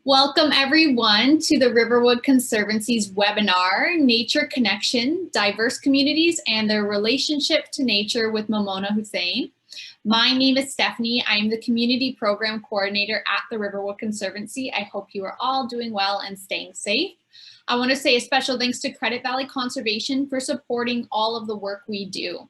Welcome everyone to the Riverwood Conservancy's webinar, Nature Connection, Diverse Communities and Their Relationship to Nature with Memona Hossain. My name is Stephanie. I am the Community Program Coordinator at the Riverwood Conservancy. I hope you are all doing well and staying safe. I want to say a special thanks to Credit Valley Conservation for supporting all of the work we do.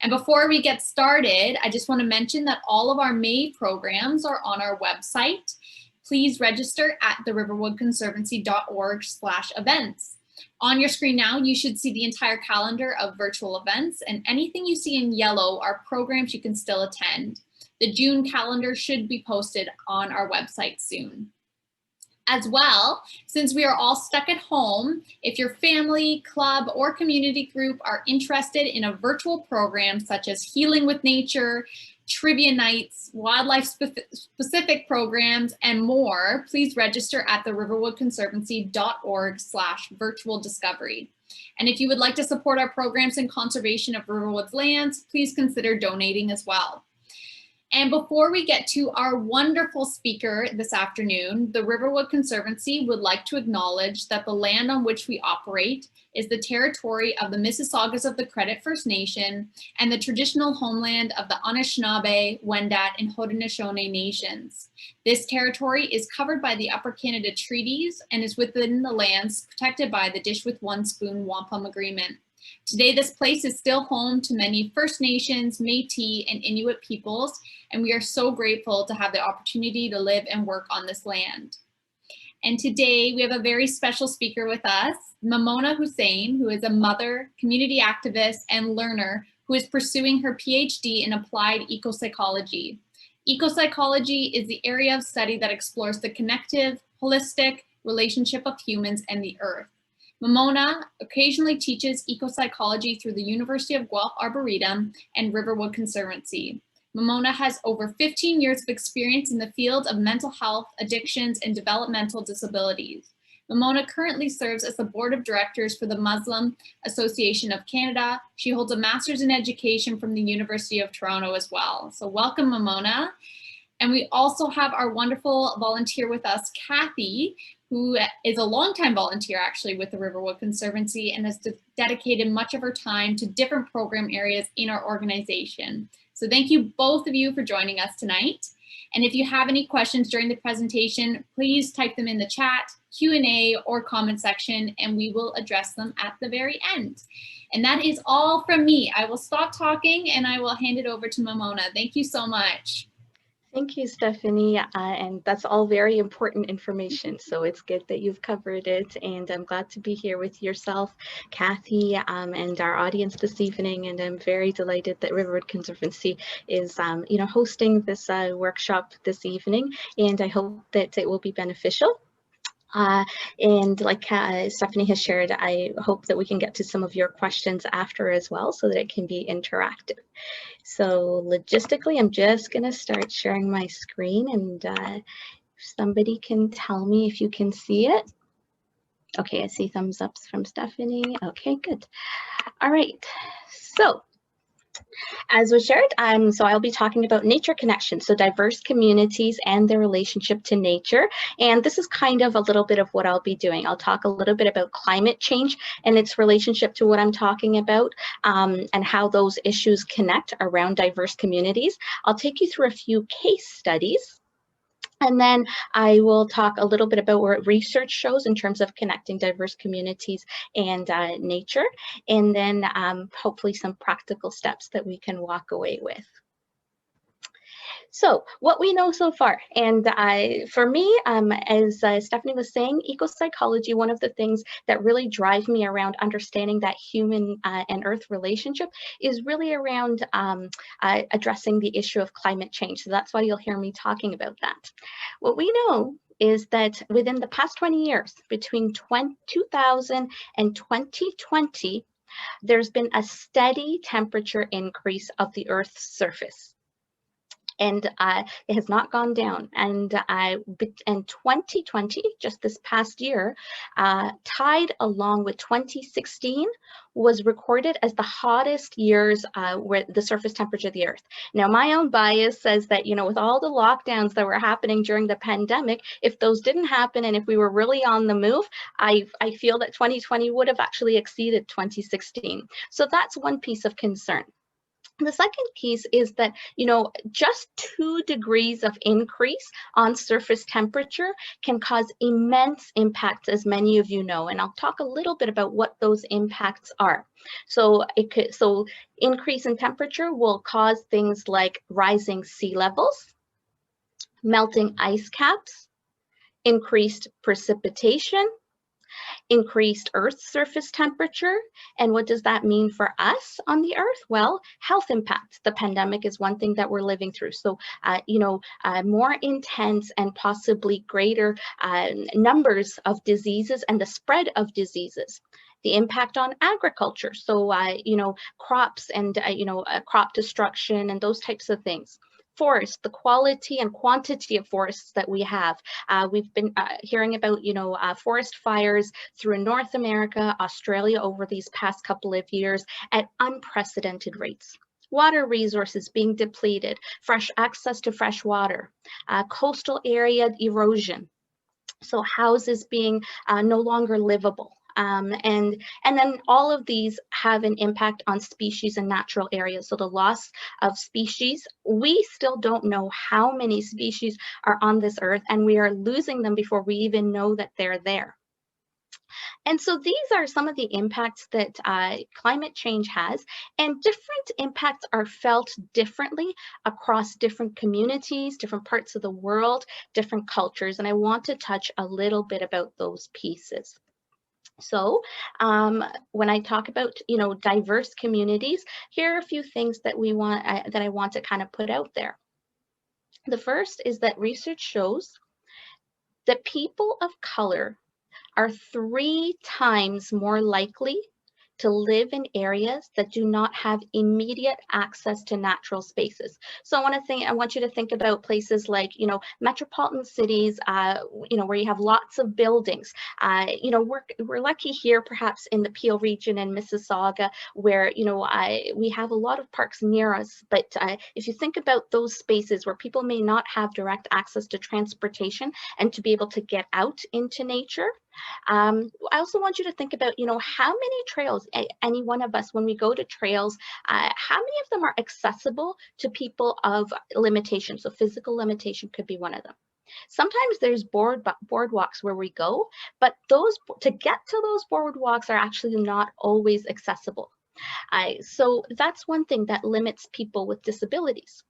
And before we get started, I just want to mention that all of our May programs are on our website. Please register at theriverwoodconservancy.org/events. On your screen now, you should see the entire calendar of virtual events, and anything you see in yellow are programs you can still attend. The June calendar should be posted on our website soon. As well, since we are all stuck at home, if your family, club, or community group are interested in a virtual program such as Healing with Nature, trivia nights, wildlife-specific programs, and more, please register at theriverwoodconservancy.org/virtual discovery. And if you would like to support our programs and conservation of Riverwood's lands, please consider donating as well. And before we get to our wonderful speaker this afternoon, the Riverwood Conservancy would like to acknowledge that the land on which we operate is the territory of the Mississaugas of the Credit First Nation and the traditional homeland of the Anishinaabe, Wendat, and Haudenosaunee nations. This territory is covered by the Upper Canada Treaties and is within the lands protected by the Dish with One Spoon Wampum Agreement. Today, this place is still home to many First Nations, Métis, and Inuit peoples, and we are so grateful to have the opportunity to live and work on this land. And today, we have a very special speaker with us, Memona Hossain, who is a mother, community activist, and learner who is pursuing her PhD in Applied Ecopsychology. Ecopsychology is the area of study that explores the connective, holistic relationship of humans and the earth. Memona occasionally teaches ecopsychology through the University of Guelph Arboretum and Riverwood Conservancy. Memona has over 15 years of experience in the field of mental health, addictions, and developmental disabilities. Memona currently serves as the board of directors for the Muslim Association of Canada. She holds a master's in education from the University of Toronto as well. So welcome, Memona. And we also have our wonderful volunteer with us, Kathy, who is a longtime volunteer actually with the Riverwood Conservancy and has dedicated much of her time to different program areas in our organization. So thank you both of you for joining us tonight. And if you have any questions during the presentation, please type them in the chat, Q&A, or comment section, and we will address them at the very end. And that is all from me. I will stop talking and I will hand it over to Memona. Thank you so much. Thank you, Stephanie, and that's all very important information, so it's good that you've covered it, and I'm glad to be here with yourself, Kathy, and our audience this evening, and I'm very delighted that Riverwood Conservancy is hosting this workshop this evening, and I hope that it will be beneficial. And like Stephanie has shared, I hope that we can get to some of your questions after as well so that it can be interactive. So logistically, I'm just going to start sharing my screen, and somebody can tell me if you can see it. Okay, I see thumbs ups from Stephanie. Okay, good. All right, so as was shared, so I'll be talking about nature connection, so diverse communities and their relationship to nature. And this is kind of a little bit of what I'll be doing. I'll talk a little bit about climate change and its relationship to what I'm talking about, and how those issues connect around diverse communities. I'll take you through a few case studies. And then I will talk a little bit about what research shows in terms of connecting diverse communities and nature, and then hopefully some practical steps that we can walk away with. So what we know so far, and for me, as Stephanie was saying, ecopsychology, one of the things that really drive me around understanding that human and earth relationship is really around addressing the issue of climate change. So that's why you'll hear me talking about that. What we know is that within the past 20 years, between 2000 and 2020, there's been a steady temperature increase of the Earth's surface. And it has not gone down. And in 2020, just this past year, tied along with 2016, was recorded as the hottest years where the surface temperature of the Earth. Now, my own bias says that, you know, with all the lockdowns that were happening during the pandemic, if those didn't happen and if we were really on the move, I feel that 2020 would have actually exceeded 2016. So that's one piece of concern. The second piece is that, you know, just 2 degrees of increase on surface temperature can cause immense impacts, as many of you know, and I'll talk a little bit about what those impacts are. So increase in temperature will cause things like rising sea levels, melting ice caps, increased precipitation, increased Earth's surface temperature. And what does that mean for us on the Earth? Well, health impacts. The pandemic is one thing that we're living through. So, more intense and possibly greater numbers of diseases and the spread of diseases. The impact on agriculture. So, crops and, crop destruction and those types of things. Forests, the quality and quantity of forests that we have. We've been hearing about, forest fires through North America, Australia over these past couple of years at unprecedented rates. Water resources being depleted, access to fresh water, coastal area erosion. So houses being no longer livable. And then all of these have an impact on species and natural areas. So the loss of species, we still don't know how many species are on this earth, and we are losing them before we even know that they're there. And so these are some of the impacts that climate change has, and different impacts are felt differently across different communities, different parts of the world, different cultures, and I want to touch a little bit about those pieces. So when I talk about, diverse communities, here are a few things that I want to kind of put out there. The first is that research shows that people of color are 3 times more likely to live in areas that do not have immediate access to natural spaces. So I want you to think about places like, metropolitan cities, where you have lots of buildings. We're lucky here, perhaps in the Peel region in Mississauga, where, we have a lot of parks near us. But if you think about those spaces where people may not have direct access to transportation and to be able to get out into nature, I also want you to think about, how many trails, any one of us, when we go to trails, how many of them are accessible to people of limitation? So physical limitation could be one of them. Sometimes there's boardwalks where we go, but to get to those boardwalks are actually not always accessible. So that's one thing that limits people with disabilities.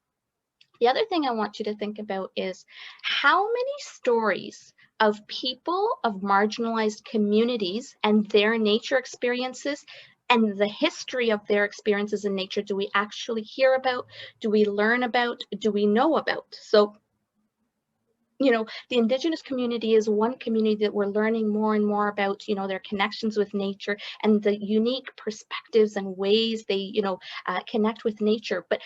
The other thing I want you to think about is how many stories of people of marginalized communities and their nature experiences and the history of their experiences in nature do we actually hear about, do we learn about, do we know about? So, the Indigenous community is one community that we're learning more and more about, their connections with nature and the unique perspectives and ways they, connect with nature. But,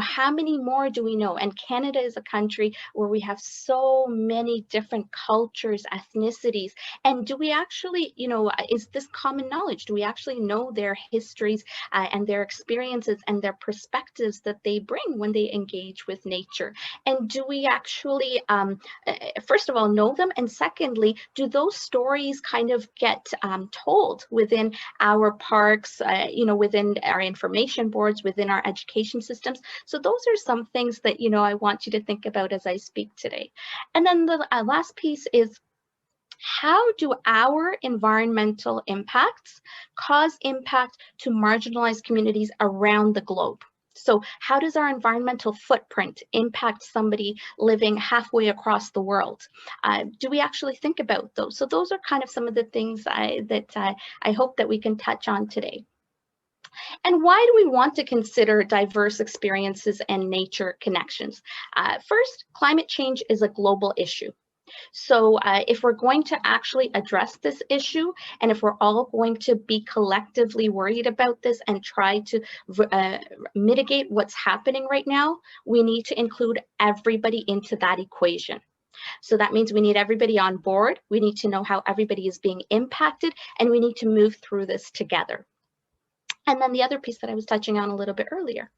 how many more do we know? And Canada is a country where we have so many different cultures, ethnicities. And do we actually, is this common knowledge? Do we actually know their histories and their experiences and their perspectives that they bring when they engage with nature? And do we actually, first of all, know them? And secondly, do those stories kind of get told within our parks, within our information boards, within our education systems? So those are some things that, I want you to think about as I speak today. And then the last piece is, how do our environmental impacts cause impact to marginalized communities around the globe? So how does our environmental footprint impact somebody living halfway across the world? Do we actually think about those? So those are kind of some of the things I hope that we can touch on today. And why do we want to consider diverse experiences and nature connections? First, climate change is a global issue. So if we're going to actually address this issue, and if we're all going to be collectively worried about this and try to mitigate what's happening right now, we need to include everybody into that equation. So that means we need everybody on board. We need to know how everybody is being impacted, and we need to move through this together. And then the other piece that I was touching on a little bit earlier,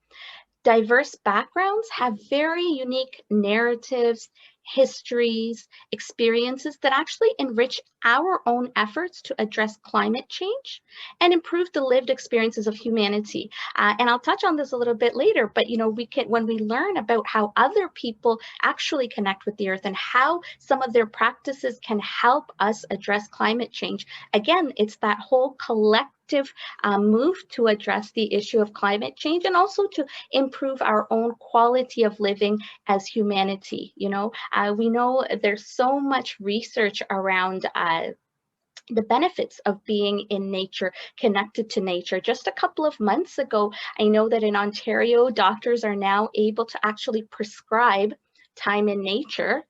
diverse backgrounds have very unique narratives, histories, experiences that actually enrich our own efforts to address climate change and improve the lived experiences of humanity. And I'll touch on this a little bit later, but we can, when we learn about how other people actually connect with the earth and how some of their practices can help us address climate change, again, it's that whole collective move to address the issue of climate change and also to improve our own quality of living as humanity. We know there's so much research around the benefits of being in nature, connected to nature. Just a couple of months ago, I know that in Ontario, doctors are now able to actually prescribe time in nature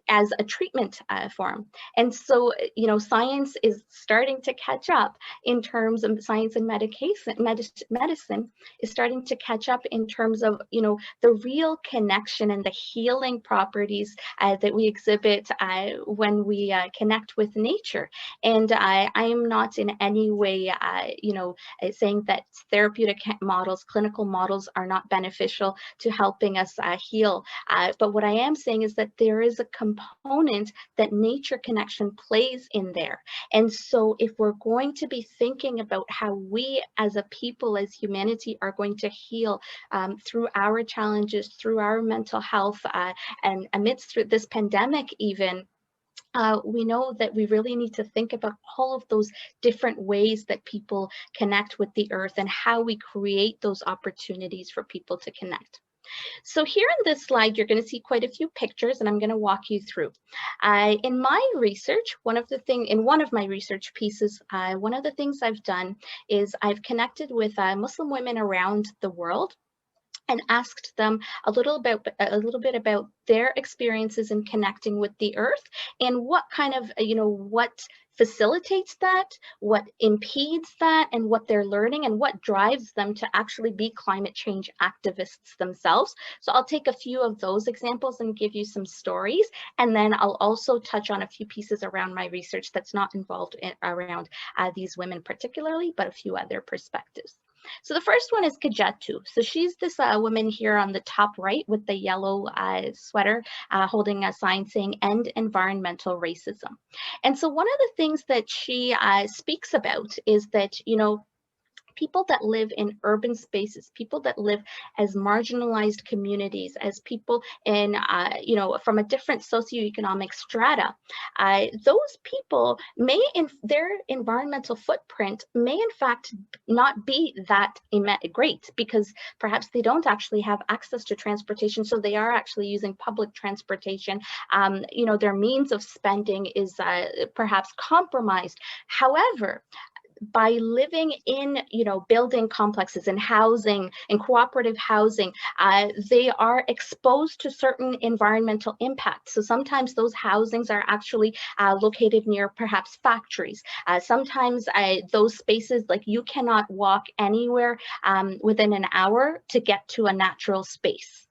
as a treatment form. And so, science is starting to catch up in terms of science and medicine is starting to catch up in terms of, the real connection and the healing properties that we exhibit when we connect with nature. And I am not in any way, saying that therapeutic models, clinical models are not beneficial to helping us heal. But what I am saying is that there is a component that nature connection plays in there. And so if we're going to be thinking about how we as a people, as humanity, are going to heal through our challenges, through our mental health, and amidst this pandemic even, we know that we really need to think about all of those different ways that people connect with the earth and how we create those opportunities for people to connect. So here in this slide, you're going to see quite a few pictures, and I'm going to walk you through. In my research, in one of my research pieces, one of the things I've done is I've connected with Muslim women around the world and asked them a little bit about their experiences in connecting with the earth and what kind of, what facilitates that, what impedes that, and what they're learning and what drives them to actually be climate change activists themselves. So I'll take a few of those examples and give you some stories, and then I'll also touch on a few pieces around my research that's not involved around these women particularly, but a few other perspectives. So the first one is Kajatu. So she's this woman here on the top right with the yellow sweater holding a sign saying "End Environmental Racism." And so one of the things that she speaks about is that, people that live in urban spaces, people that live as marginalized communities, as people in, from a different socioeconomic strata, those people may, in their environmental footprint, may in fact not be that great because perhaps they don't actually have access to transportation, so they are actually using public transportation. Their means of spending is perhaps compromised. However, by living in, building complexes and housing and cooperative housing, they are exposed to certain environmental impacts. So sometimes those housings are actually located near perhaps factories. Sometimes those spaces, like you cannot walk anywhere within an hour to get to a natural space.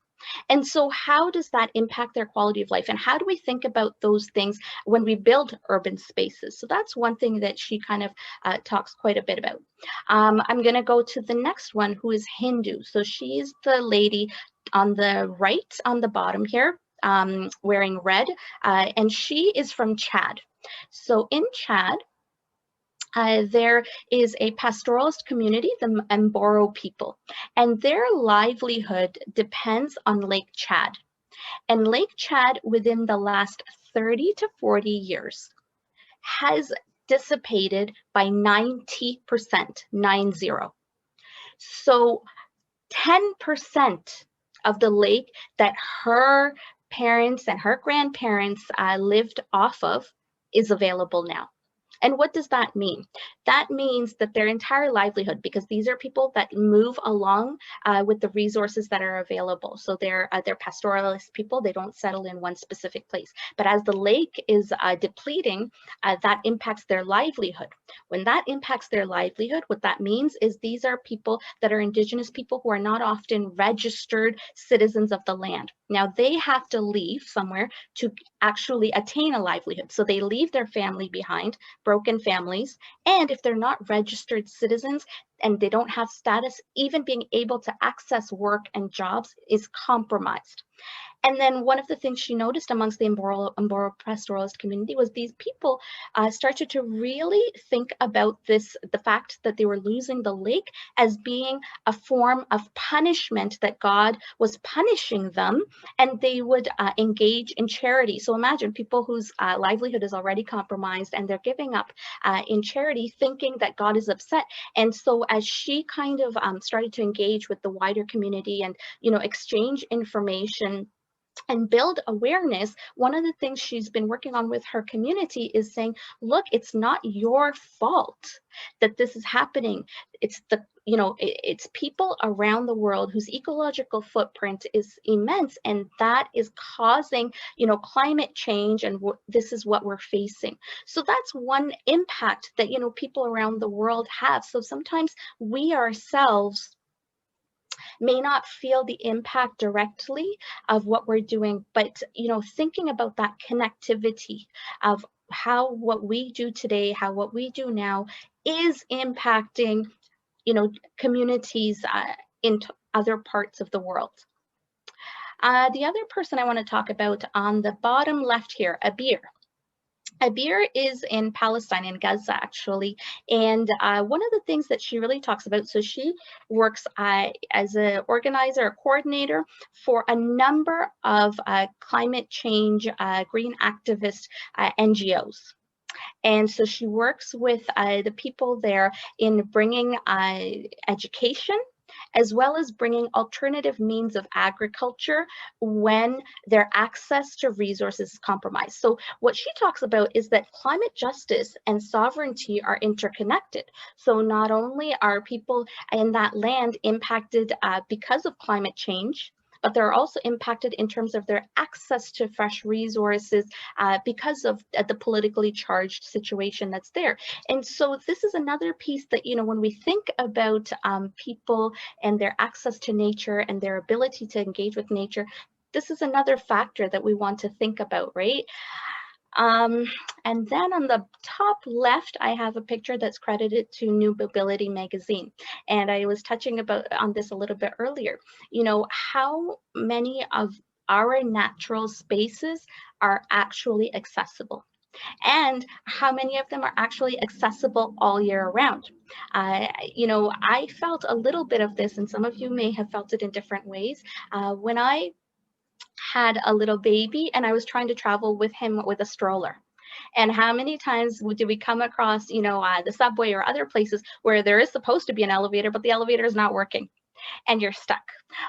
And so how does that impact their quality of life? And how do we think about those things when we build urban spaces? So that's one thing that she kind of talks quite a bit about. I'm going to go to the next one, who is Hindu. So she's the lady on the right, on the bottom here, wearing red, and she is from Chad. So in Chad, there is a pastoralist community, the Mboro people, and their livelihood depends on Lake Chad. And Lake Chad, within the last 30 to 40 years, has dissipated by 90%, 90. So 10% of the lake that her parents and her grandparents lived off of is available now. And what does that mean? That means that their entire livelihood, because these are people that move along with the resources that are available. So they're pastoralist people. They don't settle in one specific place. But as the lake is depleting, that impacts their livelihood. When that impacts their livelihood, what that means is these are people that are Indigenous people who are not often registered citizens of the land. Now they have to leave somewhere to actually attain a livelihood. So they leave their family behind, broken families, and if they're not registered citizens and they don't have status, even being able to access work and jobs is compromised. And then one of the things she noticed amongst the Mboro pastoralist community was these people started to really think about this, the fact that they were losing the lake as being a form of punishment, that God was punishing them, and they would engage in charity. So imagine people whose livelihood is already compromised and they're giving up in charity, thinking that God is upset. And so as she kind of started to engage with the wider community and, you know, exchange information and build awareness, one of the things she's been working on with her community is saying, look, it's not your fault that this is happening. It's the, you know, it's people around the world whose ecological footprint is immense, and that is causing, you know, climate change, and this is what we're facing. So that's one impact that, you know, people around the world have. So sometimes we ourselves may not feel the impact directly of what we're doing, but, you know, thinking about that connectivity of how what we do today, how what we do now is impacting, you know, communities in other parts of the world. The other person I want to talk about on the bottom left here, Abir. Abir is in Palestine, in Gaza, actually. And one of the things that she really talks about, so she works as an organizer, a coordinator for a number of climate change, green activist NGOs. And so she works with the people there in bringing education, as well as bringing alternative means of agriculture when their access to resources is compromised. So what she talks about is that climate justice and sovereignty are interconnected. So not only are people in that land impacted because of climate change, but they're also impacted in terms of their access to fresh resources because of the politically charged situation that's there. And so this is another piece that, you know, when we think about people and their access to nature and their ability to engage with nature, this is another factor that we want to think about, right? And then on the top left, I have a picture that's credited to New Mobility magazine. And I was touching on this a little bit earlier. You know, how many of our natural spaces are actually accessible? And how many of them are actually accessible all year round? You know, I felt a little bit of this, and some of you may have felt it in different ways. When I had a little baby and I was trying to travel with him with a stroller. And how many times do we come across, you know, the subway or other places where there is supposed to be an elevator, but the elevator is not working and you're stuck?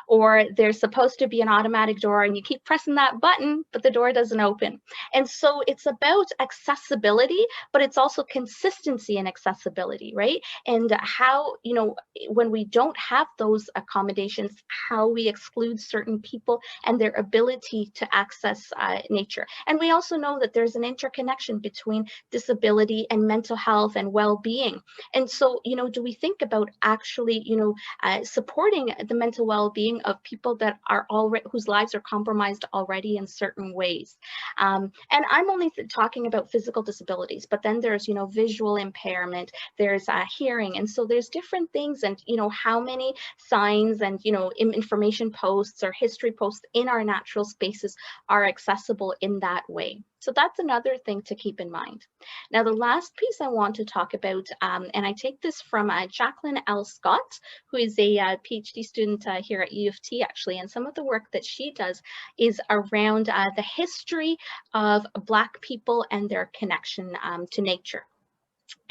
Or there's supposed to be an automatic door and you keep pressing that button, but the door doesn't open. And so it's about accessibility, but it's also consistency and accessibility, right? And how, you know, when we don't have those accommodations, how we exclude certain people and their ability to access nature. And we also know that there's an interconnection between disability and mental health and well-being. And so, you know, do we think about actually, you know, supporting the mental well-being of people that are already, whose lives are compromised already in certain ways? And I'm only talking about physical disabilities, but then there's, you know, visual impairment, there's hearing, and so there's different things. And, you know, how many signs and, you know, information posts or history posts in our natural spaces are accessible in that way? So that's another thing to keep in mind. Now, the last piece I want to talk about, and I take this from Jacqueline L. Scott, who is a PhD student here at U of T, actually, and some of the work that she does is around the history of Black people and their connection to nature,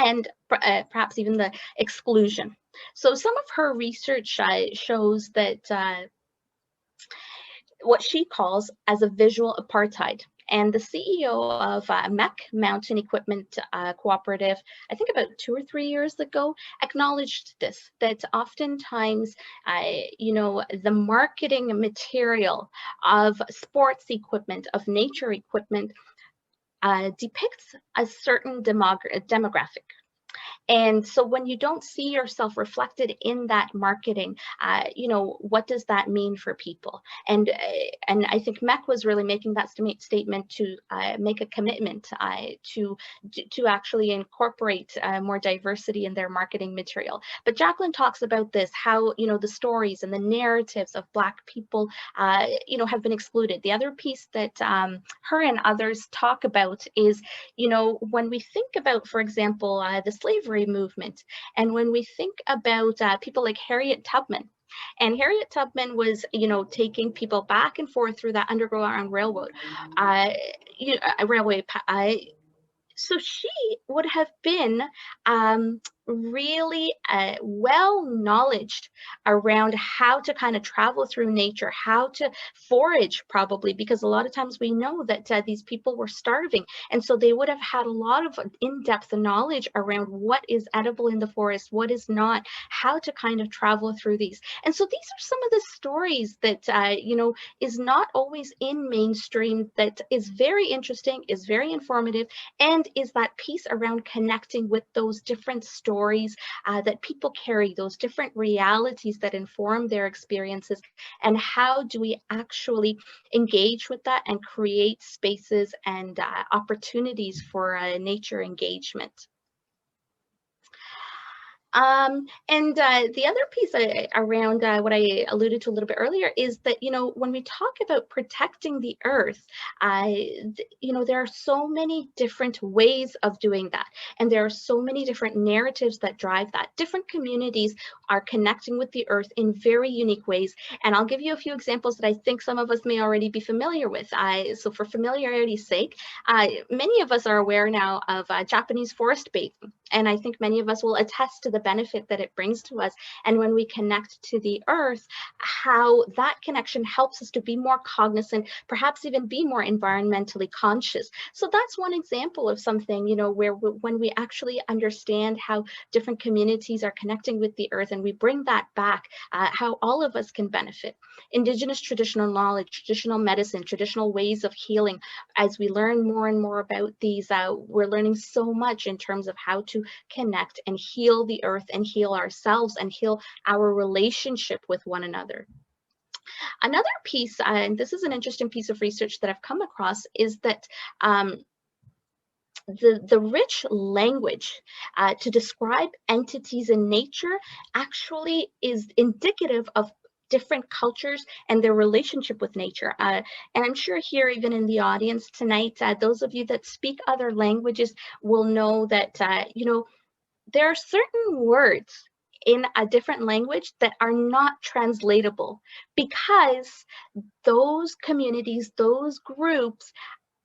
and perhaps even the exclusion. So some of her research shows that what she calls as a visual apartheid. And the CEO of MEC, Mountain Equipment Cooperative, I think about 2 or 3 years ago, acknowledged this, that oftentimes, the marketing material of sports equipment, of nature equipment, depicts a certain demographic. And so when you don't see yourself reflected in that marketing, what does that mean for people? And I think MEC was really making that statement to make a commitment to actually incorporate more diversity in their marketing material. But Jacqueline talks about this, how the stories and the narratives of Black people have been excluded. The other piece that her and others talk about is, when we think about, for example, the slavery movement, and when we think about people like Harriet Tubman, and Harriet Tubman was, taking people back and forth through that Underground Railroad, railway. So she would have been really well knowledged around how to kind of travel through nature, how to forage, probably, because a lot of times we know that these people were starving. And so they would have had a lot of in-depth knowledge around what is edible in the forest, what is not, how to kind of travel through these. And so these are some of the stories that, is not always in mainstream, that is very interesting, is very informative, and is that piece around connecting with those different stories that people carry, those different realities that inform their experiences, and how do we actually engage with that and create spaces and opportunities for nature engagement. And the other piece around what I alluded to a little bit earlier is that, when we talk about protecting the earth, there are so many different ways of doing that. And there are so many different narratives that drive that. Different communities are connecting with the earth in very unique ways. And I'll give you a few examples that I think some of us may already be familiar with. So for familiarity's sake, many of us are aware now of Japanese forest bathing. And I think many of us will attest to the benefit that it brings to us. And when we connect to the earth, how that connection helps us to be more cognizant, perhaps even be more environmentally conscious. So that's one example of something, where when we actually understand how different communities are connecting with the earth, and we bring that back, how all of us can benefit. Indigenous traditional knowledge, traditional medicine, traditional ways of healing. As we learn more and more about these, we're learning so much in terms of how to connect and heal the earth and heal ourselves and heal our relationship with one another. Another piece, and this is an interesting piece of research that I've come across, is that the rich language to describe entities in nature actually is indicative of different cultures and their relationship with nature. And I'm sure here, even in the audience tonight, those of you that speak other languages will know that, there are certain words in a different language that are not translatable, because those communities, those groups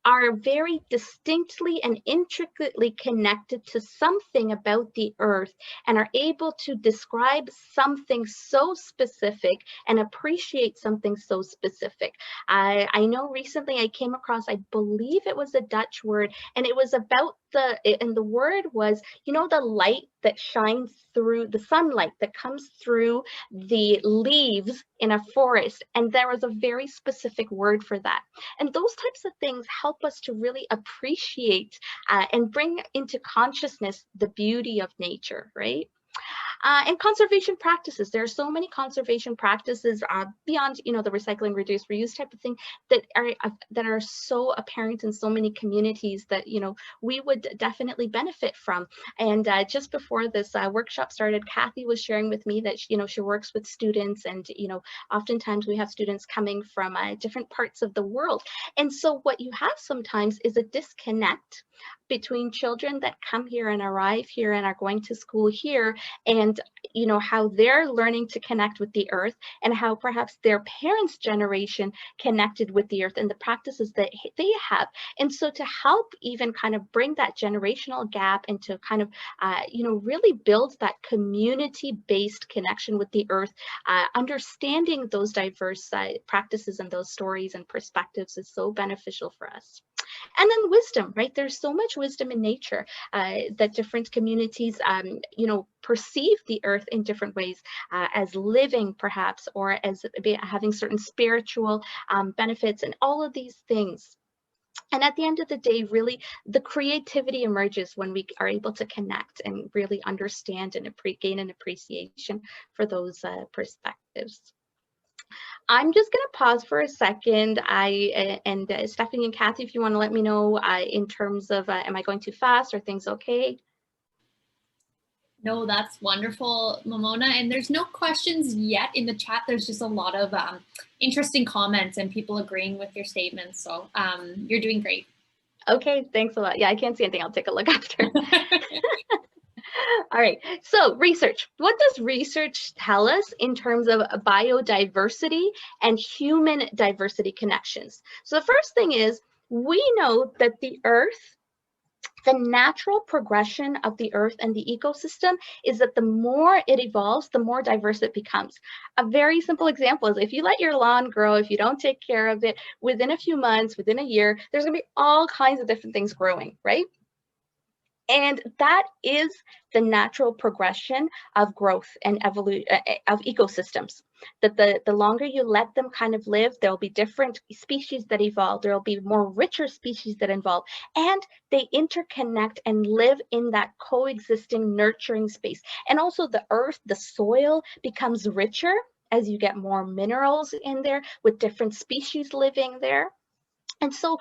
are very distinctly and intricately connected to something about the earth, and are able to describe something so specific and appreciate something so specific. I know recently I came across, I believe it was a Dutch word, and it was about the word was, the light that shines through, the sunlight that comes through the leaves in a forest. And there was a very specific word for that. And those types of things help us to really appreciate and bring into consciousness the beauty of nature, right? And conservation practices. There are so many conservation practices beyond, the recycling, reduce, reuse type of thing that are so apparent in so many communities that, we would definitely benefit from. And just before this workshop started, Kathy was sharing with me that she works with students, and oftentimes we have students coming from different parts of the world. And so what you have sometimes is a disconnect between children that come here and arrive here and are going to school here, and how they're learning to connect with the earth, and how perhaps their parents' generation connected with the earth and the practices that they have. And so to help even kind of bring that generational gap, and to kind of really build that community-based connection with the earth, understanding those diverse practices and those stories and perspectives is so beneficial for us. And then wisdom, right? There's so much wisdom in nature that different communities, perceive the earth in different ways, as living perhaps, or as having certain spiritual benefits and all of these things. And at the end of the day, really, the creativity emerges when we are able to connect and really understand and gain an appreciation for those perspectives. I'm just going to pause for a second. Stephanie and Kathy, if you want to let me know in terms of, am I going too fast? Are things okay? No, that's wonderful, Memona. And there's no questions yet in the chat. There's just a lot of interesting comments and people agreeing with your statements. So you're doing great. Okay, thanks a lot. Yeah, I can't see anything. I'll take a look after. All right, so research. What does research tell us in terms of biodiversity and human diversity connections? So the first thing is, we know that the earth, the natural progression of the earth and the ecosystem is that the more it evolves, the more diverse it becomes. A very simple example is if you let your lawn grow, if you don't take care of it, within a few months, within a year, there's gonna be all kinds of different things growing, right? And that is the natural progression of growth and evolution of ecosystems. That the longer you let them kind of live, there'll be different species that evolve, there'll be more richer species that evolve, and they interconnect and live in that coexisting, nurturing space. And also the earth, the soil becomes richer as you get more minerals in there with different species living there. And so,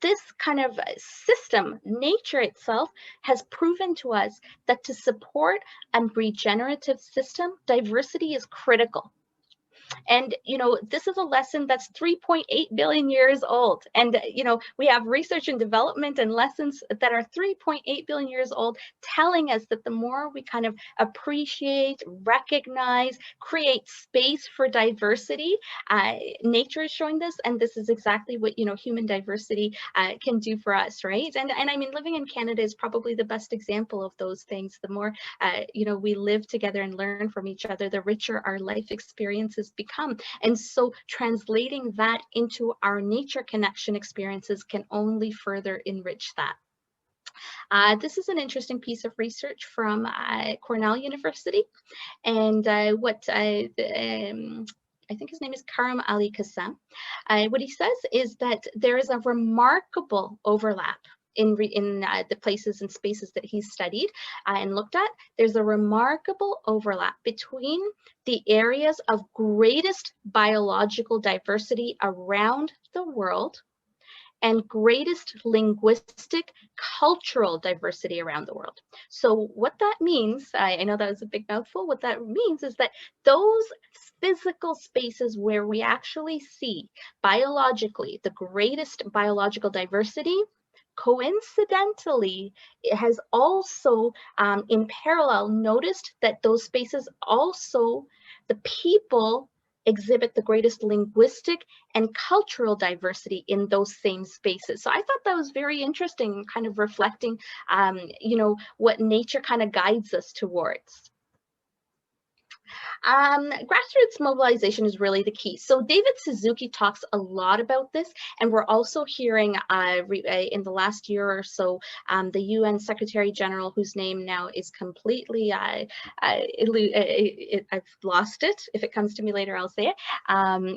this kind of system, nature itself, has proven to us that to support a regenerative system, diversity is critical. And, this is a lesson that's 3.8 billion years old. And, we have research and development and lessons that are 3.8 billion years old, telling us that the more we kind of appreciate, recognize, create space for diversity, nature is showing this, and this is exactly what, human diversity can do for us, right? And I mean, living in Canada is probably the best example of those things. The more, we live together and learn from each other, the richer our life experiences become. And so translating that into our nature connection experiences can only further enrich that. This is an interesting piece of research from Cornell University, and I think his name is Karam Ali Kassam. What he says is that there is a remarkable overlap in the places and spaces that he's studied and looked at. There's a remarkable overlap between the areas of greatest biological diversity around the world and greatest linguistic cultural diversity around the world. So what that means, I know that was a big mouthful, what that means is that those physical spaces where we actually see biologically the greatest biological diversity, coincidentally, it has also in parallel noticed that those spaces also, the people exhibit the greatest linguistic and cultural diversity in those same spaces. So I thought that was very interesting, kind of reflecting, what nature kind of guides us towards. Grassroots mobilization is really the key. So David Suzuki talks a lot about this, and we're also hearing in the last year or so, the UN Secretary General, whose name now is completely, I've lost it. If it comes to me later, I'll say it.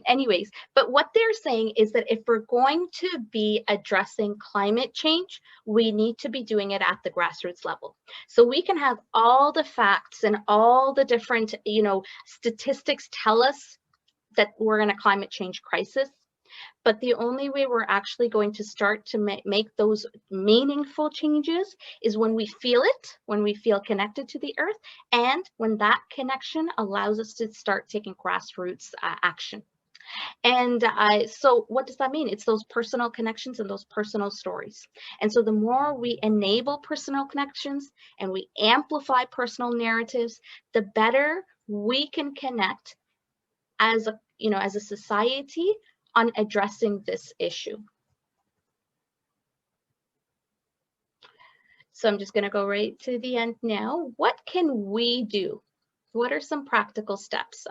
Anyways, but what they're saying is that if we're going to be addressing climate change, we need to be doing it at the grassroots level. So we can have all the facts and all the different, statistics tell us that we're in a climate change crisis, but the only way we're actually going to start to make those meaningful changes is when we feel it, when we feel connected to the earth, and when that connection allows us to start taking grassroots action. And so what does that mean? It's those personal connections and those personal stories. And so the more we enable personal connections and we amplify personal narratives, the better we can connect as a society on addressing this issue. So I'm just going to go right to the end now. What can we do What are some practical steps?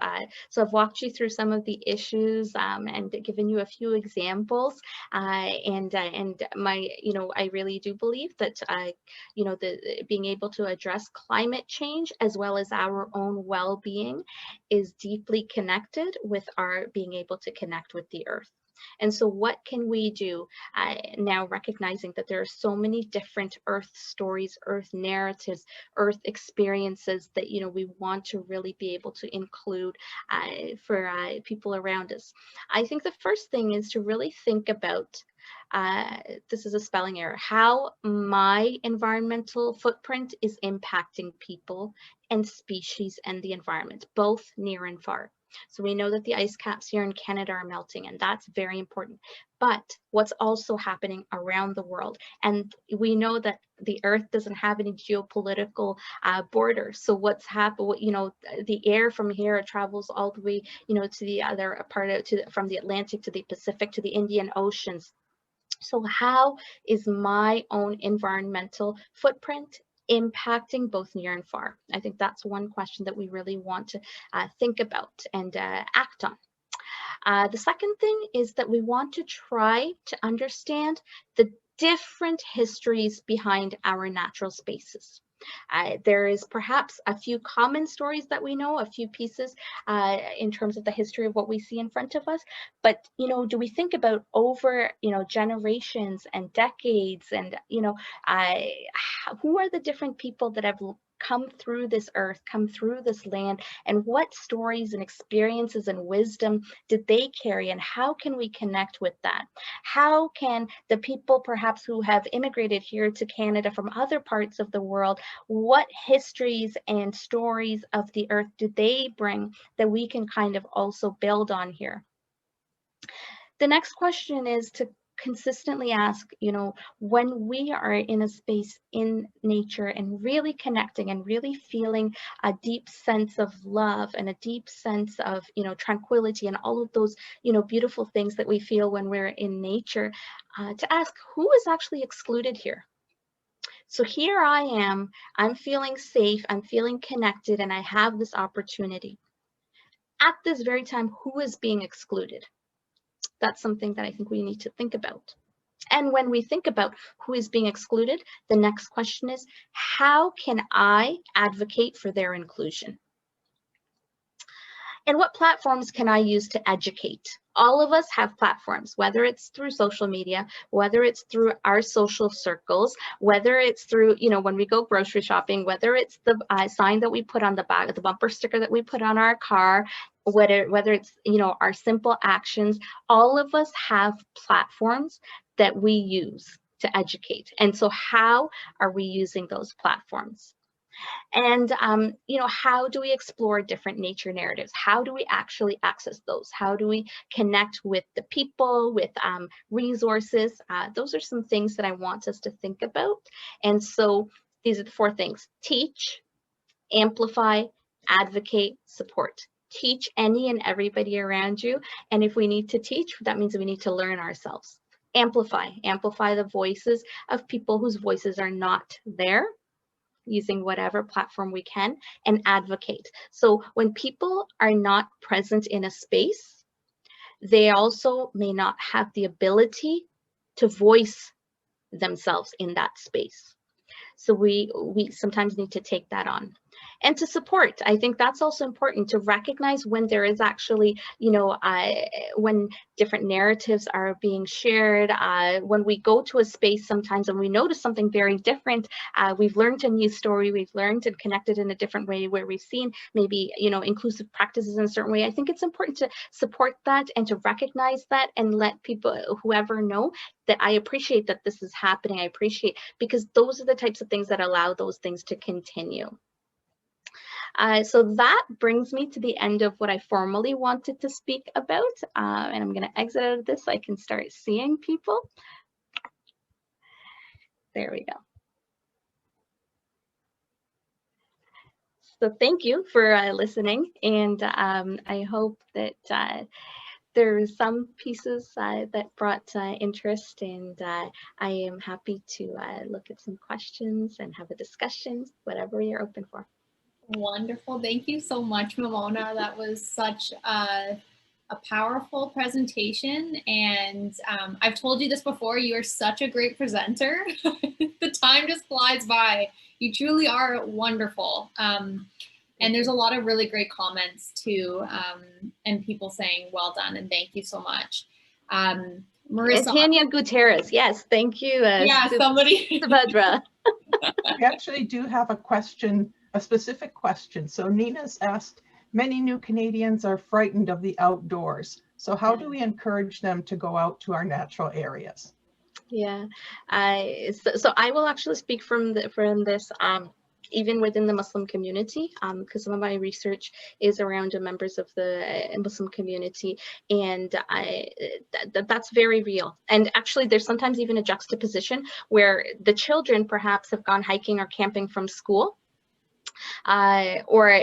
So I've walked you through some of the issues and given you a few examples. And my, I really do believe that, the being able to address climate change as well as our own well-being is deeply connected with our being able to connect with the earth. And so what can we do now, recognizing that there are so many different earth stories, earth narratives, earth experiences that, we want to really be able to include for people around us. I think the first thing is to really think about, this is a spelling error, how my environmental footprint is impacting people and species and the environment, both near and far. So we know that the ice caps here in Canada are melting, and that's very important. But what's also happening around the world, and we know that the earth doesn't have any geopolitical borders. So what's happened, the air from here travels all the way, to the other part of, from the Atlantic to the Pacific to the Indian Oceans. So how is my own environmental footprint impacting both near and far? I think that's one question that we really want to think about and act on. The second thing is that we want to try to understand the different histories behind our natural spaces. There is perhaps a few common stories that we know, a few pieces in terms of the history of what we see in front of us. But, do we think about over, generations and decades and, who are the different people that have come through this earth, come through this land, and what stories and experiences and wisdom did they carry, and how can we connect with that? How can the people perhaps who have immigrated here to Canada from other parts of the world, what histories and stories of the earth do they bring that we can kind of also build on here? The next question is to consistently ask, when we are in a space in nature and really connecting and really feeling a deep sense of love and a deep sense of, tranquility and all of those, beautiful things that we feel when we're in nature, to ask who is actually excluded here. So here I am, I'm feeling safe, I'm feeling connected, and I have this opportunity. At this very time, who is being excluded? That's something that I think we need to think about. And when we think about who is being excluded, the next question is, how can I advocate for their inclusion? And what platforms can I use to educate? All of us have platforms, whether it's through social media, whether it's through our social circles, whether it's through, when we go grocery shopping, whether it's the sign that we put on the back, the bumper sticker that we put on our car, whether it's, our simple actions. All of us have platforms that we use to educate. And so how are we using those platforms? And, how do we explore different nature narratives? How do we actually access those? How do we connect with the people, with resources? Those are some things that I want us to think about. And so these are the 4 things: teach, amplify, advocate, support. Teach any and everybody around you. And if we need to teach, that means we need to learn ourselves. Amplify the voices of people whose voices are not there, using whatever platform we can, and advocate. So when people are not present in a space, they also may not have the ability to voice themselves in that space. So we sometimes need to take that on. And to support, I think that's also important, to recognize when there is actually, when different narratives are being shared, when we go to a space sometimes and we notice something very different, we've learned a new story, we've learned and connected in a different way, where we've seen maybe, inclusive practices in a certain way. I think it's important to support that and to recognize that and let people, whoever, know that I appreciate that this is happening. I appreciate, because those are the types of things that allow those things to continue. So that brings me to the end of what I formally wanted to speak about. And I'm going to exit out of this so I can start seeing people. There we go. So thank you for listening. And I hope that there are some pieces that brought interest, and I am happy to look at some questions and have a discussion, whatever you're open for. Wonderful. Thank you so much, Memona. That was such a powerful presentation. And I've told you this before, you are such a great presenter. The time just flies by. You truly are wonderful. And there's a lot of really great comments too, and people saying, well done, and thank you so much. Marissa. And Tanya Gutierrez, yes, thank you. Yeah, somebody. Subhadra. We actually do have a question, a specific question. So Nina's asked, many new Canadians are frightened of the outdoors. So how do we encourage them to go out to our natural areas? Yeah, so I will actually speak from this. Even within the Muslim community, because some of my research is around members of the Muslim community, and that's very real. And actually, there's sometimes even a juxtaposition where the children perhaps have gone hiking or camping from school, or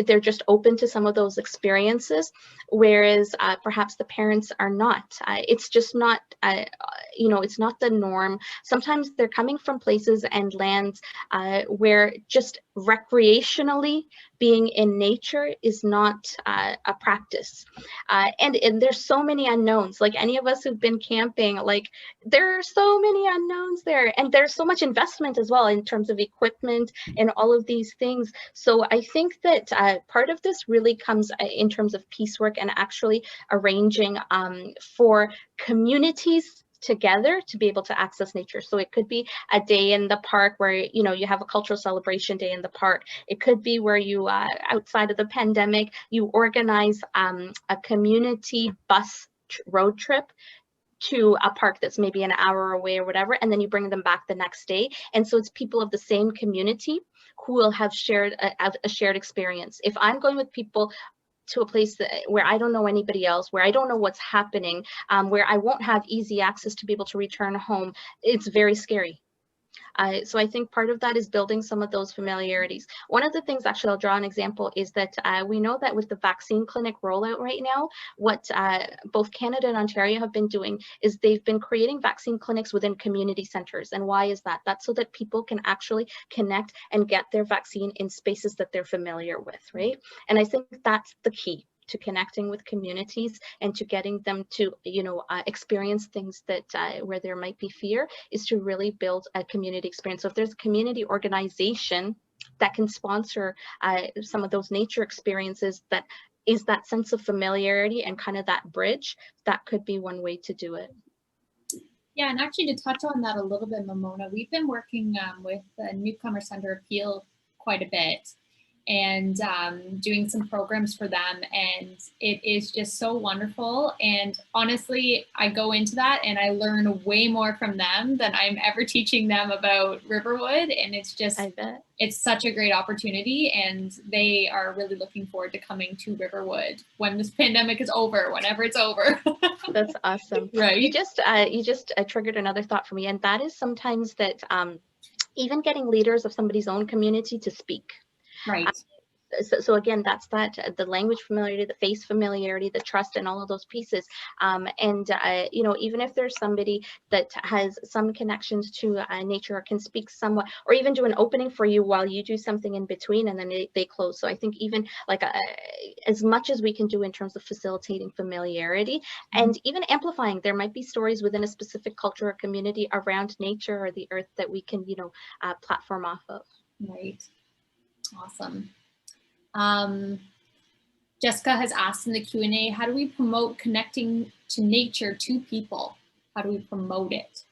they're just open to some of those experiences, whereas perhaps the parents are not. It's just not, it's not the norm. Sometimes they're coming from places and lands where just recreationally being in nature is not a practice, and there's so many unknowns. Like any of us who've been camping, like there are so many unknowns there, and there's so much investment as well in terms of equipment and all of these things. So I think that part of this really comes in terms of piecework and actually arranging for communities together to be able to access nature. So it could be a day in the park where you have a cultural celebration day in the park. It could be where you outside of the pandemic, you organize a community bus road trip to a park that's maybe an hour away or whatever, and then you bring them back the next day. And so it's people of the same community who will have shared a shared experience. If I'm going with people to a place where I don't know anybody else, where I don't know what's happening, where I won't have easy access to be able to return home, it's very scary. So I think part of that is building some of those familiarities. One of the things, actually, I'll draw an example, is that we know that with the vaccine clinic rollout right now, what both Canada and Ontario have been doing is they've been creating vaccine clinics within community centers. And why is that? That's so that people can actually connect and get their vaccine in spaces that they're familiar with, right? And I think that's the key to connecting with communities and to getting them to, experience things that where there might be fear, is to really build a community experience. So if there's a community organization that can sponsor some of those nature experiences, that is that sense of familiarity and kind of that bridge, that could be one way to do it. Yeah, and actually to touch on that a little bit, Memona, we've been working with the Newcomer Center Appeal quite a bit, and doing some programs for them, and it is just so wonderful. And honestly, I go into that and I learn way more from them than I'm ever teaching them about Riverwood, and it's just, I bet. It's such a great opportunity, and they are really looking forward to coming to Riverwood when this pandemic is over, whenever it's over. That's awesome. Right. You just triggered another thought for me, and that is sometimes that even getting leaders of somebody's own community to speak. Right. So again, that's the language familiarity, the face familiarity, the trust, and all of those pieces. Even if there's somebody that has some connections to nature, or can speak somewhat, or even do an opening for you while you do something in between, and then they close. So I think even like as much as we can do in terms of facilitating familiarity, and even amplifying, there might be stories within a specific culture or community around nature or the earth that we can, platform off of. Right. Awesome. Jessica has asked in the Q&A, how do we promote connecting to nature to people? How do we promote it?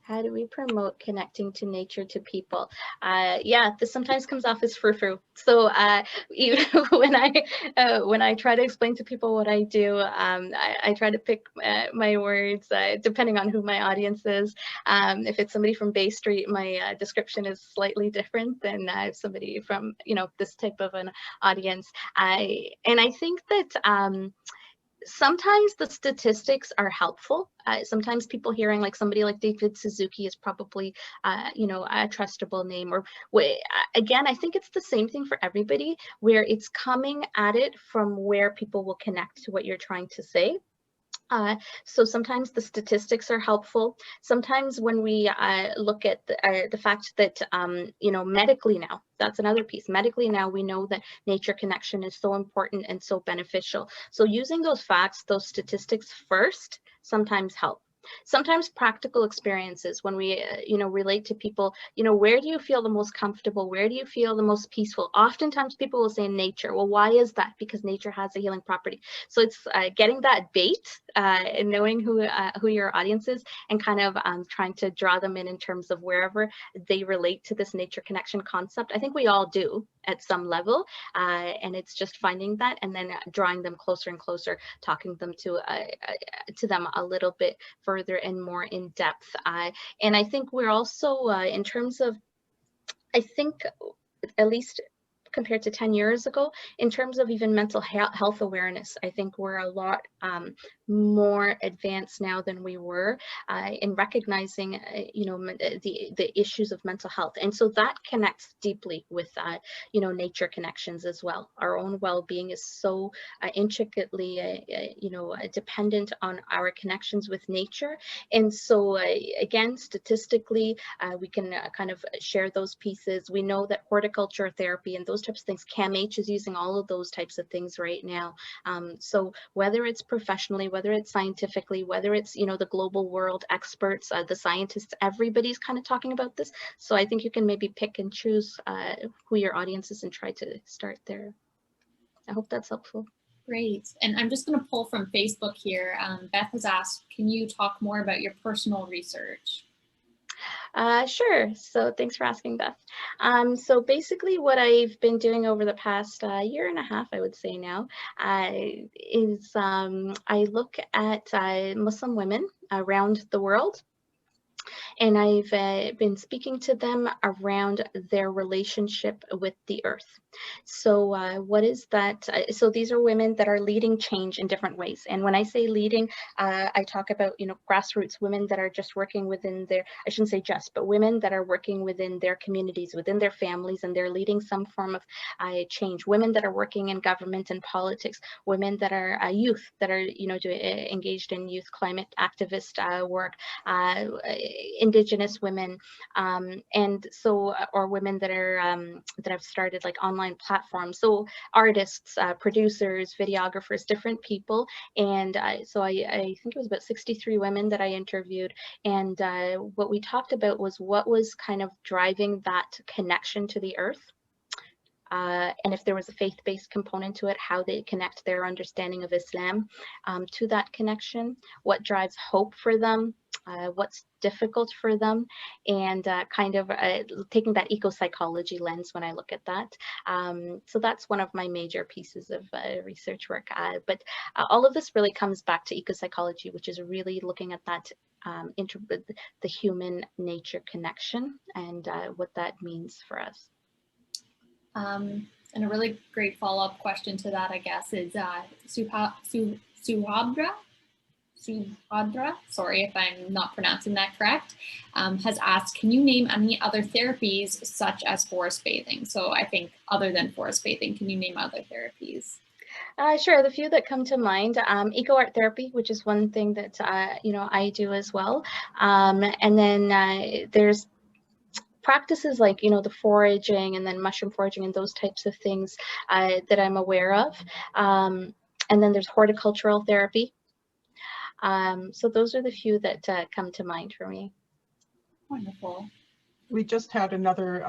How do we promote connecting to nature to people? Yeah, this sometimes comes off as frou-frou. So even when I try to explain to people what I do, I try to pick my words depending on who my audience is. If it's somebody from Bay Street, my description is slightly different than somebody from this type of an audience. I think that sometimes the statistics are helpful. Sometimes people hearing like somebody like David Suzuki is probably, a trustable name. Or again, I think it's the same thing for everybody, where it's coming at it from where people will connect to what you're trying to say. So sometimes the statistics are helpful. Sometimes when we look at the fact that, medically now, that's another piece. Medically now, we know that nature connection is so important and so beneficial. So using those facts, those statistics first, sometimes help. Sometimes practical experiences when we, relate to people, where do you feel the most comfortable? Where do you feel the most peaceful? Oftentimes people will say nature. Well, why is that? Because nature has a healing property. So it's getting that bait and knowing who your audience is, and kind of trying to draw them in terms of wherever they relate to this nature connection concept. I think we all do at some level, and it's just finding that and then drawing them closer and closer, talking them to them a little bit further and more in depth. And I think we're also in terms of, I think at least compared to 10 years ago, in terms of even mental health awareness, I think we're a lot more advanced now than we were in recognizing, the issues of mental health. And so that connects deeply with, nature connections as well. Our own well-being is so intricately, dependent on our connections with nature. And so again, statistically, we can kind of share those pieces. We know that horticulture therapy and those types of things, CAMH is using all of those types of things right now. So whether it's professionally, whether it's scientifically, whether it's, the global world experts, the scientists, everybody's kind of talking about this. So I think you can maybe pick and choose who your audience is and try to start there. I hope that's helpful. Great. And I'm just going to pull from Facebook here. Beth has asked, can you talk more about your personal research? Sure. So thanks for asking, Beth. So basically what I've been doing over the past year and a half, I would say now, is I look at Muslim women around the world. And I've been speaking to them around their relationship with the earth. So what is that? So these are women that are leading change in different ways. And when I say leading, I talk about, grassroots women that are just working within their, I shouldn't say just, but women that are working within their communities, within their families, and they're leading some form of change. Women that are working in government and politics, women that are youth that are, engaged in youth climate activist work, Indigenous women, and so, or women that are that have started like online platforms. So artists, producers, videographers, different people. And so I think it was about 63 women that I interviewed. And what we talked about was what was kind of driving that connection to the earth. And if there was a faith-based component to it, how they connect their understanding of Islam to that connection, what drives hope for them, what's difficult for them, and kind of taking that eco-psychology lens when I look at that. So that's one of my major pieces of research work. But all of this really comes back to eco-psychology, which is really looking at that the human nature connection and what that means for us. And a really great follow-up question to that, I guess, is Subhadra, sorry if I'm not pronouncing that correct, has asked, can you name any other therapies such as forest bathing? So I think other than forest bathing, can you name other therapies? Sure, the few that come to mind, eco art therapy, which is one thing that, I do as well. And then there's practices like, the foraging and then mushroom foraging and those types of things that I'm aware of. And then there's horticultural therapy. So those are the few that come to mind for me. Wonderful. We just had another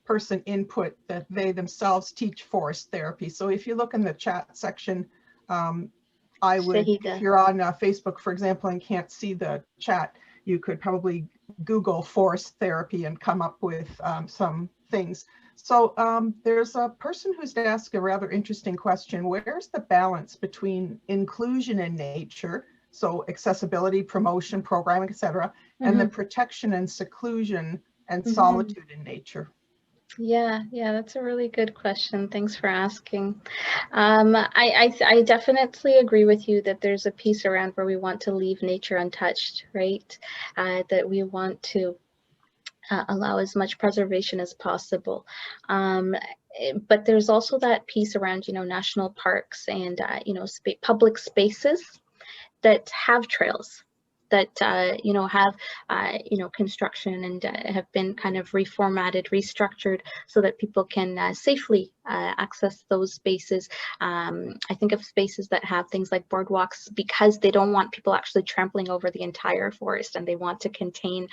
person input that they themselves teach forest therapy. So if you look in the chat section, I would, if you're on Facebook, for example, and can't see the chat, you could probably Google forest therapy and come up with some things. So there's a person who's asked a rather interesting question. Where's the balance between inclusion in nature, so accessibility, promotion, programming, etc., and the protection and seclusion and solitude in nature? Yeah, that's a really good question. Thanks for asking. I definitely agree with you that there's a piece around where we want to leave nature untouched, right? That we want to allow as much preservation as possible. But there's also that piece around, national parks and, public spaces that have trails, that you know, have you know, construction, and have been kind of reformatted, restructured, so that people can safely access those spaces. I think of spaces that have things like boardwalks, because they don't want people actually trampling over the entire forest, and they want to contain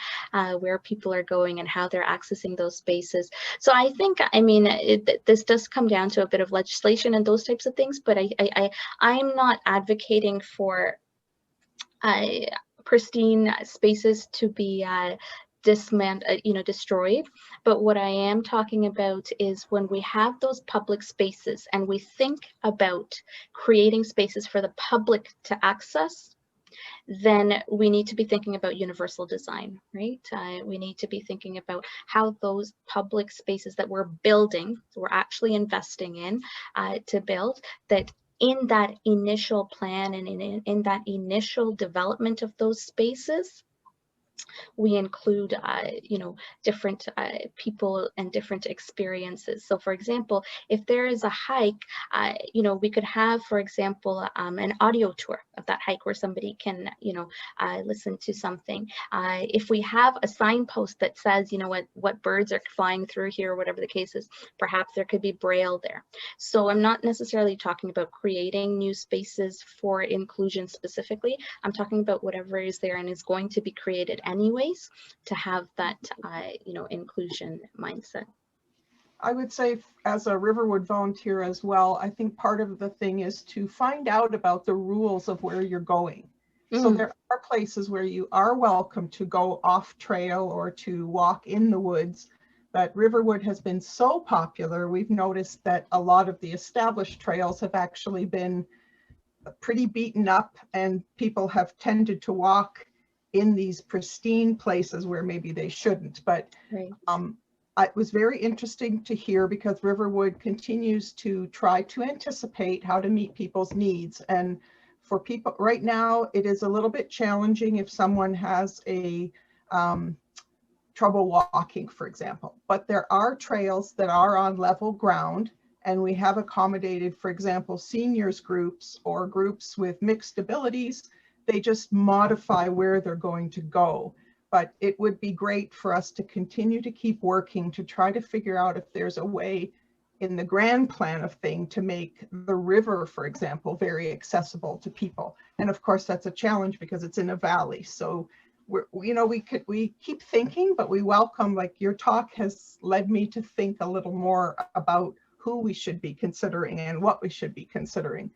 where people are going and how they're accessing those spaces. So I think, I mean, this does come down to a bit of legislation and those types of things, but I'm not advocating for pristine spaces to be you know, destroyed. But what I am talking about is when we have those public spaces and we think about creating spaces for the public to access, then we need to be thinking about universal design, right? We need to be thinking about how those public spaces that we're building, we're actually investing in to build, that in that initial plan and in that initial development of those spaces, we include, you know, different people and different experiences. So for example, if there is a hike, you know, we could have, for example, an audio tour of that hike where somebody can, you know, listen to something. If we have a signpost that says, you know, what birds are flying through here, or whatever the case is, perhaps there could be Braille there. So I'm not necessarily talking about creating new spaces for inclusion specifically. I'm talking about whatever is there and is going to be created anyways to have that, you know, inclusion mindset. I would say, as a Riverwood volunteer as well, I think part of the thing is to find out about the rules of where you're going. So there are places where you are welcome to go off trail or to walk in the woods, but Riverwood has been so popular, we've noticed that a lot of the established trails have actually been pretty beaten up, and people have tended to walk in these pristine places where maybe they shouldn't. But right. It was very interesting to hear, because Riverwood continues to try to anticipate how to meet people's needs. And for people right now, it is a little bit challenging if someone has a trouble walking, for example. But there are trails that are on level ground, and we have accommodated, for example, seniors groups or groups with mixed abilities. They just modify where they're going to go. But it would be great for us to continue to keep working to try to figure out if there's a way in the grand plan of thing to make the river, for example, very accessible to people. And of course, that's a challenge because it's in a valley. So you know, we keep thinking, but we welcome, like your talk has led me to think a little more about who we should be considering and what we should be considering.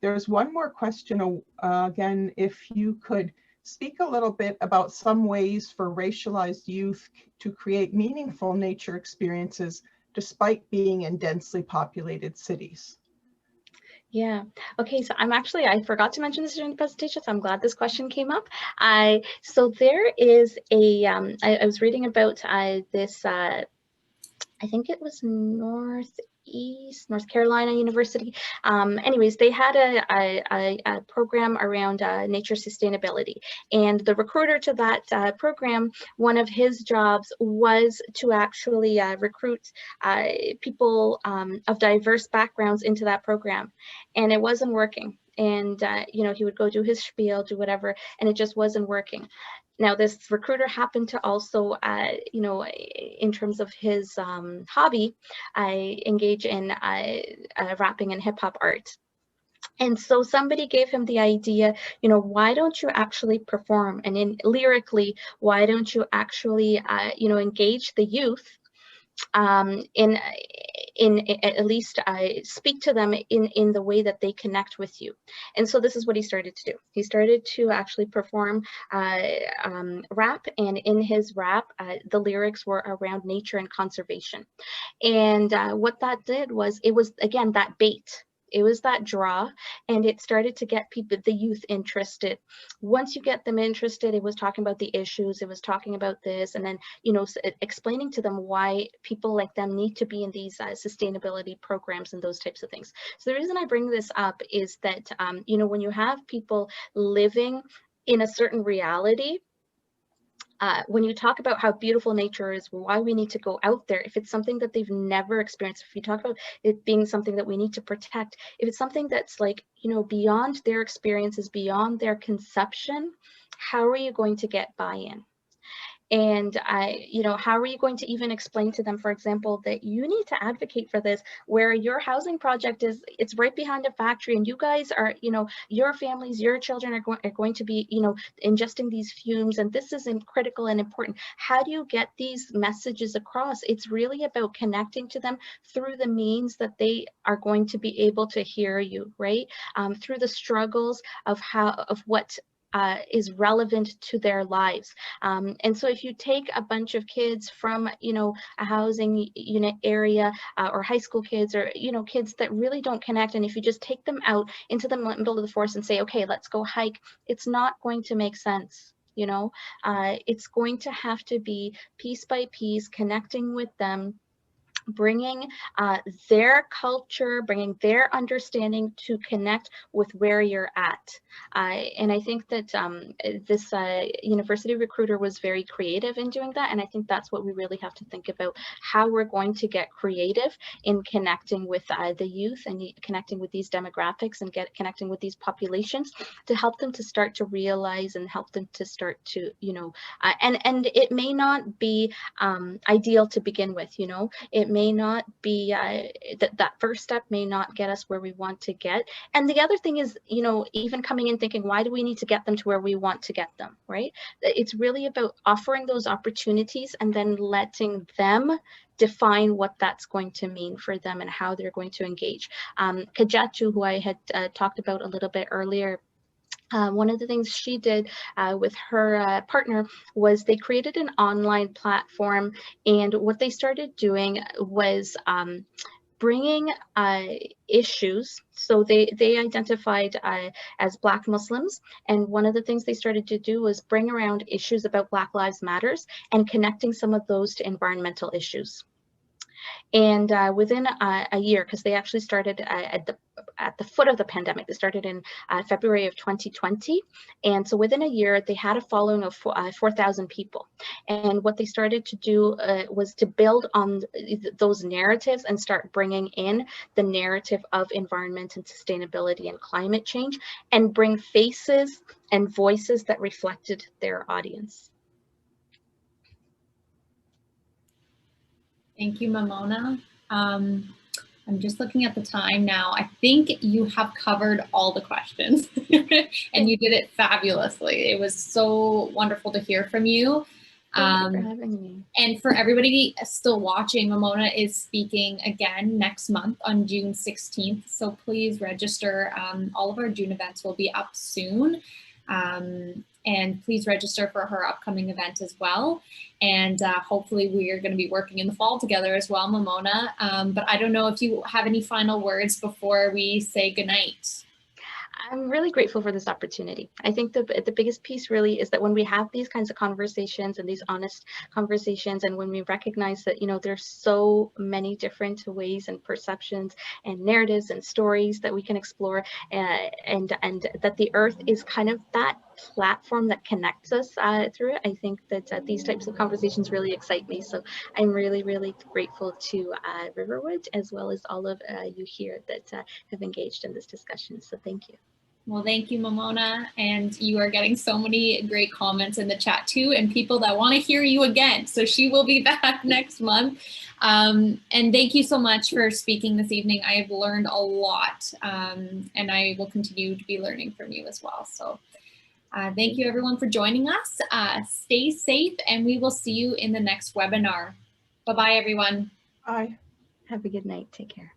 There's one more question, again, if you could speak a little bit about some ways for racialized youth to create meaningful nature experiences despite being in densely populated cities. Yeah. Okay. So I forgot to mention this during the presentation, so I'm glad this question came up. So there is a, I was reading about this, I think it was North Carolina University. Anyways, they had a program around nature sustainability, and the recruiter to that program, one of his jobs was to actually recruit people of diverse backgrounds into that program, and it wasn't working. And you know, he would go do his spiel, do whatever, and it just wasn't working. Now, this recruiter happened to also, you know, in terms of his hobby, engage in rapping and hip hop art. And so somebody gave him the idea, you know, why don't you actually perform? And lyrically, why don't you actually, you know, engage the youth in at least speak to them in the way that they connect with you. And so this is what he started to do. He started to actually perform rap, and in his rap, the lyrics were around nature and conservation. And what that did was, it was, again, that bait. It was that draw, and it started to get people, the youth, interested. Once you get them interested, it was talking about the issues, it was talking about this, and then, you know, explaining to them why people like them need to be in these sustainability programs and those types of things. So the reason I bring this up is that, you know, when you have people living in a certain reality, when you talk about how beautiful nature is, why we need to go out there, if it's something that they've never experienced, if you talk about it being something that we need to protect, if it's something that's like, you know, beyond their experiences, beyond their conception, how are you going to get buy-in? And you know, how are you going to even explain to them, for example, that you need to advocate for this, where your housing project is, it's right behind a factory, and you guys are, you know, your families, your children are going to be, you know, ingesting these fumes, and this is critical and important. How do you get these messages across? It's really about connecting to them through the means that they are going to be able to hear you, right? Through the struggles of what is relevant to their lives. And so if you take a bunch of kids from, you know, a housing unit area, or high school kids, or, you know, kids that really don't connect, and if you just take them out into the middle of the forest and say, okay, let's go hike, it's not going to make sense. You know, it's going to have to be piece by piece, connecting with them, bringing their culture, bringing their understanding to connect with where you're at. And I think that this university recruiter was very creative in doing that. And I think that's what we really have to think about, how we're going to get creative in connecting with the youth and connecting with these demographics and connecting with these populations to help them to start to realize and help them to start to, you know, and it may not be ideal to begin with, you know, it may not be that first step may not get us where we want to get. And the other thing is, you know, even coming in thinking, why do we need to get them to where we want to get them, right? It's really about offering those opportunities and then letting them define what that's going to mean for them and how they're going to engage. Kajatu, who I had talked about a little bit earlier, one of the things she did with her partner was they created an online platform, and what they started doing was bringing issues. So they identified as Black Muslims, and one of the things they started to do was bring around issues about Black Lives Matters and connecting some of those to environmental issues. And within a year, because they actually started at the foot of the pandemic, they started in February of 2020. And so within a year, they had a following of 4,000 people. And what they started to do was to build on those narratives and start bringing in the narrative of environment and sustainability and climate change, and bring faces and voices that reflected their audience. Thank you, Memona. I'm just looking at the time now. I think you have covered all the questions and you did it fabulously. It was so wonderful to hear from you. Thank you for having me. And for everybody still watching, Memona is speaking again next month on June 16th. So please register. All of our June events will be up soon. And please register for her upcoming event as well. And hopefully we are going to be working in the fall together as well, Memona. But I don't know if you have any final words before we say goodnight. I'm really grateful for this opportunity. I think the biggest piece really is that when we have these kinds of conversations and these honest conversations, and when we recognize that, you know, there's so many different ways and perceptions and narratives and stories that we can explore, and that the earth is kind of that platform that connects us through it, I think that these types of conversations really excite me. So I'm really, really grateful to Riverwood, as well as all of you here that have engaged in this discussion. So thank you. Well, thank you, Memona. And you are getting so many great comments in the chat too, and people that want to hear you again. So she will be back next month. And thank you so much for speaking this evening. I have learned a lot, and I will continue to be learning from you as well. So thank you everyone for joining us. Stay safe, and we will see you in the next webinar. Bye-bye, everyone. Bye. Have a good night. Take care.